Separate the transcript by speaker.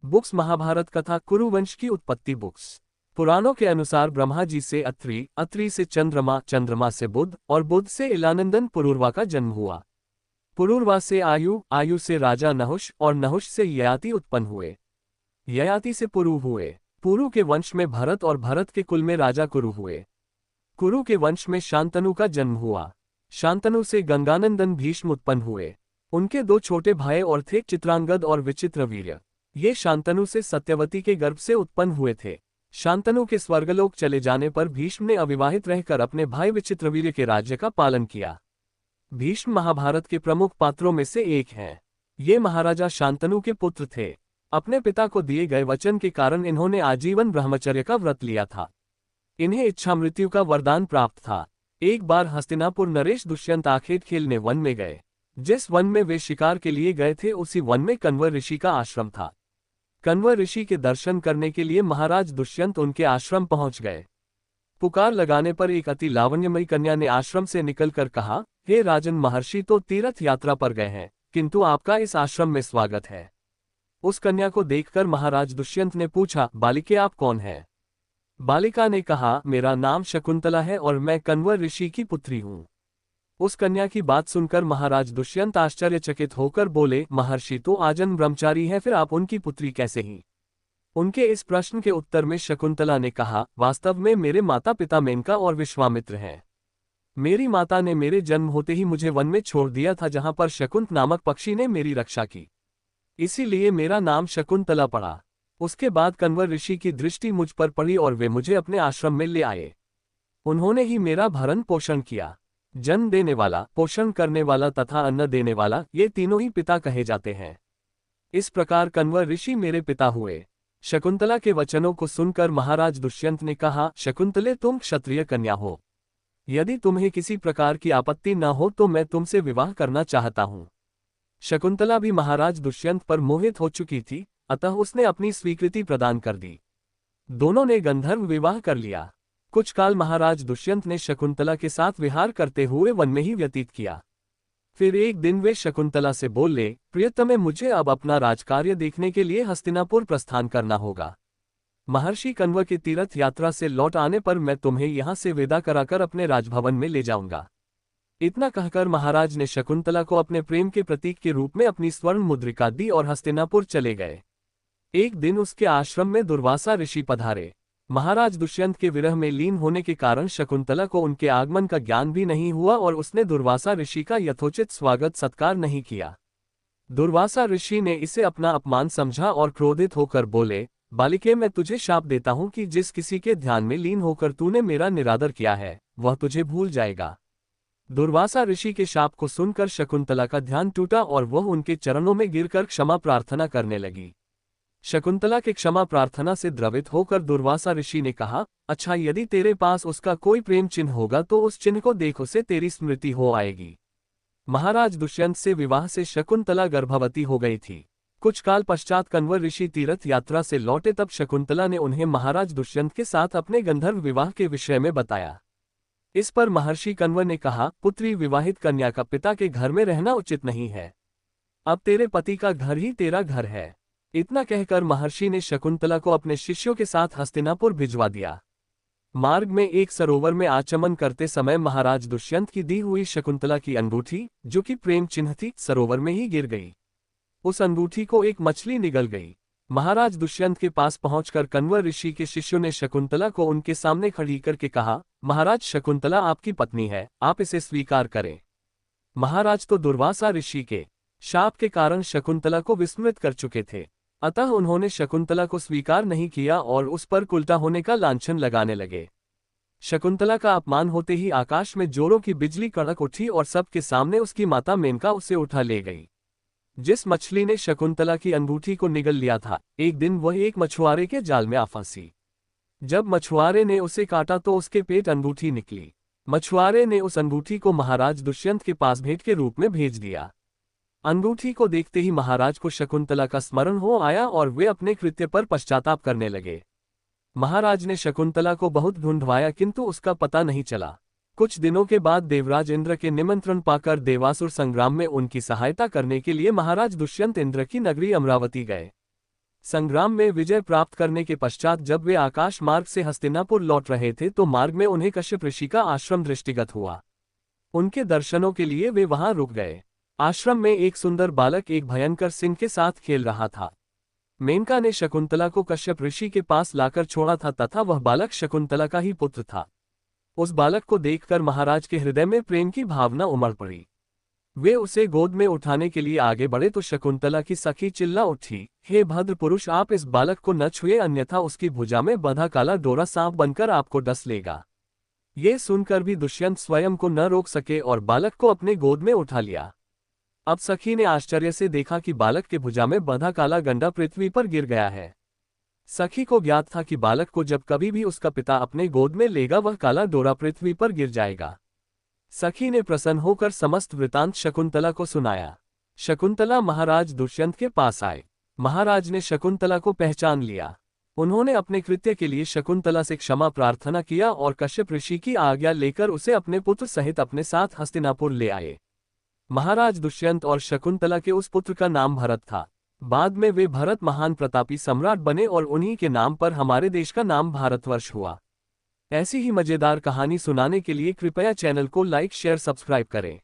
Speaker 1: Books Mahabharat कथा कुरुवंश की उत्पत्ति बुक्स। पुराणों के अनुसार ब्रह्मा जी से अत्रि, अत्रि से चंद्रमा, चंद्रमा से बुध और बुध से इलानंदन पुरूरवा का जन्म हुआ। पुरूरवा से आयु, आयु से राजा नहुष और नहुष से ययाति उत्पन्न हुए। ययाति से पुरु हुए। पुरु के वंश में भरत और भरत के कुल में राजा कुरु हुए। कुरु के वंश में शांतनु का जन्म हुआ। शांतनु से गंगानंदन भीष्म उत्पन्न हुए। उनके दो छोटे भाई और थे, चित्रांगद और विचित्रवीर्य। ये शांतनु से सत्यवती के गर्भ से उत्पन्न हुए थे। शांतनु के स्वर्गलोक चले जाने पर भीष्म ने अविवाहित रहकर अपने भाई विचित्रवीर्य के राज्य का पालन किया। भीष्म महाभारत के प्रमुख पात्रों में से एक हैं। ये महाराजा शांतनु के पुत्र थे। अपने पिता को दिए गए वचन के कारण इन्होंने आजीवन ब्रह्मचर्य का व्रत लिया था। इन्हें इच्छा मृत्यु का वरदान प्राप्त था। एक बार हस्तिनापुर नरेश दुष्यंत आखेट खेलने वन में गए। जिस वन में वे शिकार के लिए गए थे उसी वन में कण्व ऋषि का आश्रम था। कण्व ऋषि के दर्शन करने के लिए महाराज दुष्यंत उनके आश्रम पहुंच गए। पुकार लगाने पर एक अति लावण्यमयी कन्या ने आश्रम से निकलकर कहा, हे राजन, महर्षि तो तीर्थ यात्रा पर गए हैं, किंतु आपका इस आश्रम में स्वागत है। उस कन्या को देखकर महाराज दुष्यंत ने पूछा, बालिके आप कौन हैं? बालिका ने कहा, मेरा नाम शकुंतला है और मैं कण्व ऋषि की पुत्री हूँ। उस कन्या की बात सुनकर महाराज दुष्यंत आश्चर्यचकित होकर बोले, महर्षि तो आजन्म ब्रह्मचारी है, फिर आप उनकी पुत्री कैसे ही? उनके इस प्रश्न के उत्तर में शकुंतला ने कहा, वास्तव में मेरे माता पिता मेनका और विश्वामित्र हैं। मेरी माता ने मेरे जन्म होते ही मुझे वन में छोड़ दिया था, जहां पर शकुंत नामक पक्षी ने मेरी रक्षा की। इसीलिए मेरा नाम शकुंतला पड़ा। उसके बाद कण्व ऋषि की दृष्टि मुझ पर पड़ी और वे मुझे अपने आश्रम में ले आए। उन्होंने ही मेरा भरण पोषण किया। जन्म देने वाला, पोषण करने वाला तथा अन्न देने वाला, ये तीनों ही पिता कहे जाते हैं। इस प्रकार कण्व ऋषि मेरे पिता हुए। शकुंतला के वचनों को सुनकर महाराज दुष्यंत ने कहा, शकुंतले, तुम क्षत्रिय कन्या हो। यदि तुम्हें किसी प्रकार की आपत्ति न हो तो मैं तुमसे विवाह करना चाहता हूँ। शकुंतला भी महाराज दुष्यंत पर मोहित हो चुकी थी, अतः उसने अपनी स्वीकृति प्रदान कर दी। दोनों ने गंधर्व विवाह कर लिया। कुछ काल महाराज दुष्यंत ने शकुंतला के साथ विहार करते हुए वन में ही व्यतीत किया। फिर एक दिन वे शकुंतला से बोले, प्रियतमे, मुझे अब अपना राजकार्य देखने के लिए हस्तिनापुर प्रस्थान करना होगा। महर्षि कण्व की तीर्थ यात्रा से लौट आने पर मैं तुम्हें यहाँ से विदा कराकर अपने राजभवन में ले जाऊंगा। इतना कहकर महाराज ने शकुंतला को अपने प्रेम के प्रतीक के रूप में अपनी स्वर्ण मुद्रिका दी और हस्तिनापुर चले गए। एक दिन उसके आश्रम में दुर्वासा ऋषि पधारे। महाराज दुष्यंत के विरह में लीन होने के कारण शकुंतला को उनके आगमन का ज्ञान भी नहीं हुआ और उसने दुर्वासा ऋषि का यथोचित स्वागत सत्कार नहीं किया। दुर्वासा ऋषि ने इसे अपना अपमान समझा और क्रोधित होकर बोले, बालिके, मैं तुझे शाप देता हूं कि जिस किसी के ध्यान में लीन होकर तूने मेरा निरादर किया है वह तुझे भूल जाएगा। दुर्वासा ऋषि के शाप को सुनकर शकुंतला का ध्यान टूटा और वह उनके चरणों में गिरकर क्षमा प्रार्थना करने लगी। शकुंतला के क्षमा प्रार्थना से द्रवित होकर दुर्वासा ऋषि ने कहा, अच्छा, यदि तेरे पास उसका कोई प्रेम चिन्ह होगा तो उस चिन्ह को देख उसे तेरी स्मृति हो आएगी। महाराज दुष्यंत से विवाह से शकुंतला गर्भवती हो गई थी। कुछ काल पश्चात कण्व ऋषि तीर्थ यात्रा से लौटे तब शकुंतला ने उन्हें महाराज दुष्यंत के साथ अपने गंधर्व विवाह के विषय में बताया। इस पर महर्षि कण्व ने कहा, पुत्री, विवाहित कन्या का पिता के घर में रहना उचित नहीं है। अब तेरे पति का घर ही तेरा घर है। इतना कहकर महर्षि ने शकुंतला को अपने शिष्यों के साथ हस्तिनापुर भिजवा दिया। मार्ग में एक सरोवर में आचमन करते समय महाराज दुष्यंत की दी हुई शकुंतला की अंगूठी, जो कि प्रेम चिन्ह थी, सरोवर में ही गिर गई। उस अंगूठी को एक मछली निगल गई। महाराज दुष्यंत के पास पहुंचकर कण्व ऋषि के शिष्यों ने शकुंतला को उनके सामने खड़ी करके कहा, महाराज, शकुंतला आपकी पत्नी है, आप इसे स्वीकार करें। महाराज तो दुर्वासा ऋषि के शाप के कारण शकुंतला को विस्मृत कर चुके थे, अतः उन्होंने शकुंतला को स्वीकार नहीं किया और उस पर उल्टा होने का लांछन लगाने लगे। शकुंतला का अपमान होते ही आकाश में जोरों की बिजली कड़क उठी और सबके सामने उसकी माता मेनका उसे उठा ले गई। जिस मछली ने शकुंतला की अंगूठी को निगल लिया था, एक दिन वह एक मछुआरे के जाल में आ फंसी। जब मछुआरे ने उसे काटा तो उसके पेट अंगूठी निकली। मछुआरे ने उस अंगूठी को महाराज दुष्यंत के पास भेंट के रूप में भेज दिया। अंगूठी को देखते ही महाराज को शकुंतला का स्मरण हो आया और वे अपने कृत्य पर पश्चाताप करने लगे। महाराज ने शकुंतला को बहुत ढूंढवाया किंतु उसका पता नहीं चला। कुछ दिनों के बाद देवराज इंद्र के निमंत्रण पाकर देवासुर संग्राम में उनकी सहायता करने के लिए महाराज दुष्यंत इंद्र की नगरी अमरावती गए। संग्राम में विजय प्राप्त करने के पश्चात जब वे आकाश मार्ग से हस्तिनापुर लौट रहे थे तो मार्ग में उन्हें कश्यप ऋषि का आश्रम दृष्टिगत हुआ। उनके दर्शनों के लिए वे वहां रुक गए। आश्रम में एक सुंदर बालक एक भयंकर सिंह के साथ खेल रहा था। मेनका ने शकुंतला को कश्यप ऋषि के पास लाकर छोड़ा था तथा वह बालक शकुंतला का ही पुत्र था। उस बालक को देखकर महाराज के हृदय में प्रेम की भावना उमड़ पड़ी। वे उसे गोद में उठाने के लिए आगे बढ़े तो शकुंतला की सखी चिल्ला उठी, हे भद्र पुरुष, आप इस बालक को न छुए, अन्यथा उसकी भुजा में बंधा काला डोरा सांप बनकर आपको डस लेगा। ये सुनकर भी दुष्यंत स्वयं को न रोक सके और बालक को अपने गोद में उठा लिया। अब सखी ने आश्चर्य से देखा कि बालक के भुजा में बंधा काला गंडा पृथ्वी पर गिर गया है। सखी को ज्ञात था कि बालक को जब कभी भी उसका पिता अपने गोद में लेगा वह काला डोरा पृथ्वी पर गिर जाएगा। सखी ने प्रसन्न होकर समस्त वृतांत शकुंतला को सुनाया। शकुंतला महाराज दुष्यंत के पास आए। महाराज ने शकुंतला को पहचान लिया। उन्होंने अपने कृत्य के लिए शकुंतला से क्षमा प्रार्थना किया और कश्यप ऋषि की आज्ञा लेकर उसे अपने पुत्र सहित अपने साथ हस्तिनापुर ले आए। महाराज दुष्यंत और शकुंतला के उस पुत्र का नाम भरत था। बाद में वे भरत महान प्रतापी सम्राट बने और उन्हीं के नाम पर हमारे देश का नाम भारतवर्ष हुआ। ऐसी ही मजेदार कहानी सुनाने के लिए कृपया चैनल को लाइक शेयर सब्सक्राइब करें।